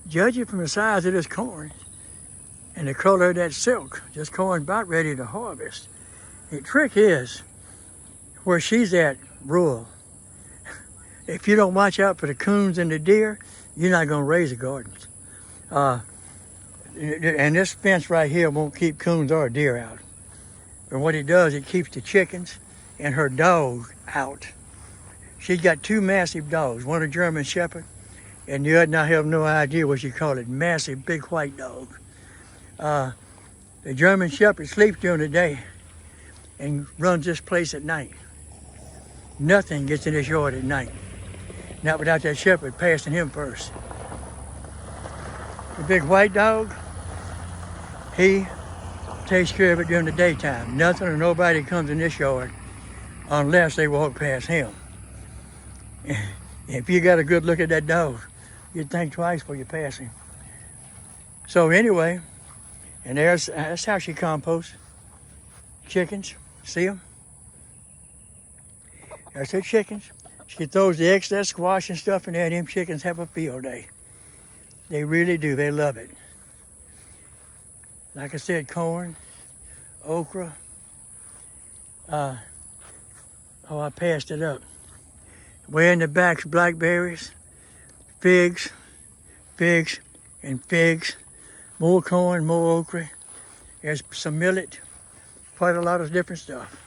judge it from the size of this corn and the color of that silk. This corn's about ready to harvest. The trick is, where she's at, rural. If you don't watch out for the coons and the deer, you're not gonna raise the gardens. And this fence right here won't keep coons or deer out. But what it does, it keeps the chickens and her dog out. She's got two massive dogs, one a German Shepherd, and the other, I have no idea what you call it, massive big white dog. The German Shepherd sleeps during the day and runs this place at night. Nothing gets in this yard at night. Not without that shepherd passing him first. The big white dog, he takes care of it during the daytime. Nothing or nobody comes in this yard unless they walk past him. If you got a good look at that dog, you'd think twice before you pass him. So anyway, and that's how she composts chickens. See them? That's her chickens. She throws the excess squash and stuff in there, and them chickens have a field day. They really do. They love it. Like I said, corn, okra. I passed it up. Way in the back's blackberries, figs, and figs. More corn, more okra. There's some millet. Quite a lot of different stuff.